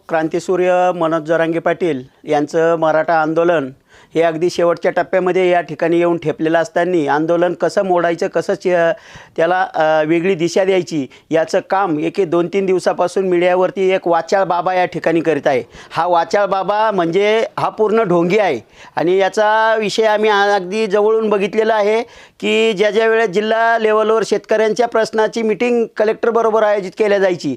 क्रांतिसूर्य मनोज जरांगे पाटील यांचं मराठा आंदोलन हे अगदी शेवटच्या टप्प्यामध्ये या ठिकाणी येऊन ठेपलेलं असताना आंदोलन कसं मोडायचं, कसं त्याला वेगळी दिशा द्यायची याचं काम 2-3 दिवसापासून मीडियावरती एक वाचाळ बाबा या ठिकाणी करीत आहे। हा वाचाळ बाबा म्हणजे हा पूर्ण ढोंगी आहे आणि याचा विषय आम्ही अगदी जवळून बघितलेला आहे की ज्या वेळेस जिल्हा लेवलवर शेतकऱ्यांच्या प्रश्नाची मीटिंग कलेक्टरबरोबर आयोजित केल्या जायची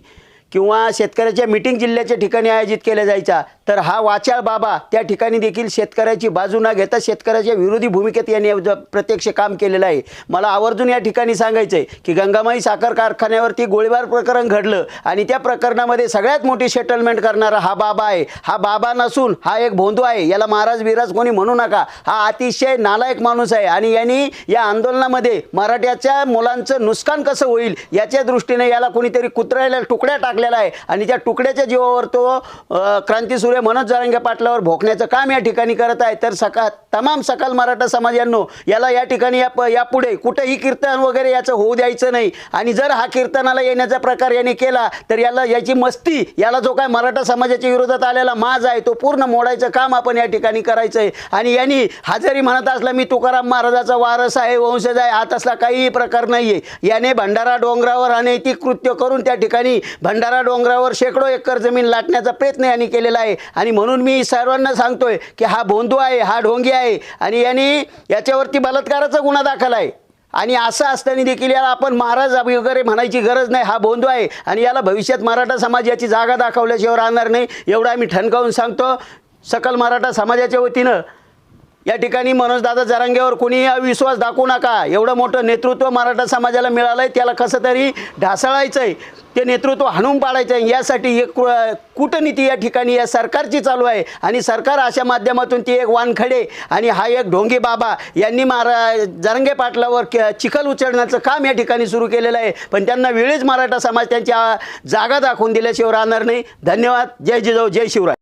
किंवा शेतकऱ्याच्या मीटिंग जिल्ह्याच्या ठिकाणी आयोजित केल्या जायचा, तर हा वाचाळ बाबा त्या ठिकाणी देखील शेतकऱ्याची बाजू न घेता शेतकऱ्याच्या विरोधी भूमिकेत यांनी प्रत्यक्ष काम केलेलं आहे। मला आवर्जून या ठिकाणी सांगायचं आहे की गंगामाई साखर कारखान्यावरती गोळीबार प्रकरण घडलं आणि त्या प्रकरणामध्ये सगळ्यात मोठी सेटलमेंट करणारा हा बाबा आहे। हा बाबा नसून हा एक भोंदू आहे, याला महाराज बिराज कोणी म्हणू नका। हा अतिशय नालायक माणूस आहे आणि यांनी या आंदोलनामध्ये मराठ्याच्या मुलांचं नुकसान कसं होईल याच्या दृष्टीने याला कोणीतरी कुत्र्याला तुकड्या टाकलेला आहे आणि त्या तुकड्याच्या जीवावर तो क्रांतिसूर्य मनोज जरांगे पाटलावर भोकण्याचं काम या ठिकाणी करत आहे। तर तमाम सकल मराठा समाजांनो, याला या ठिकाणी यापुढे कुठेही कीर्तन वगैरे याचं होऊ द्यायचं नाही आणि जर हा कीर्तनाला येण्याचा प्रकार याने केला तर याची मस्ती, याला जो काय मराठा समाजाच्या विरोधात आलेला माज आहे तो पूर्ण मोडायचं काम आपण या ठिकाणी करायचं आहे। आणि यांनी हा जरी म्हणत असला मी तुकाराम महाराजाचा वारस आहे, वंशज आहे, हात असला काहीही प्रकार नाही आहे। याने भंडारा डोंगरावर अनैतिक कृत्य करून त्या ठिकाणी भंडारा डोंगरावर शेकडो एकर जमीन लाटण्याचा प्रयत्न यांनी केलेला आहे आणि म्हणून मी सर्वांना सांगतोय की हा भोंदू आहे, हा ढोंगी आहे आणि यांनी याच्यावरती बलात्काराचा गुन्हा दाखल आहे आणि असं असताना देखील याला आपण महाराज वगैरे म्हणायची गरज नाही। हा भोंदू आहे आणि याला भविष्यात मराठा समाज याची जागा दाखवल्याशिवाय राहणार नाही, एवढं आम्ही ठणकावून सांगतो। सकल मराठा समाजाच्या वतीनं या ठिकाणी मनोजदादा जरांगेवर कोणी विश्वास दाखवू नका। एवढं मोठं नेतृत्व मराठा समाजाला मिळालं आहे, त्याला कसं तरी ढासळायचं आहे, ते नेतृत्व हाणून पाडायचं आहे। यासाठी एक कूटनीती या ठिकाणी या सरकारची चालू आहे आणि सरकार अशा माध्यमातून ती एक वानखडे आणि हा एक ढोंगी बाबा यांनी जरांगे पाटलावर चिखल उचलण्याचं काम या ठिकाणी सुरू केलेलं आहे, पण त्यांना वेळीच मराठा समाज त्यांच्या जागा दाखवून दिल्याशिवाय राहणार नाही। धन्यवाद। जय जिजाऊ, जय शिवराय।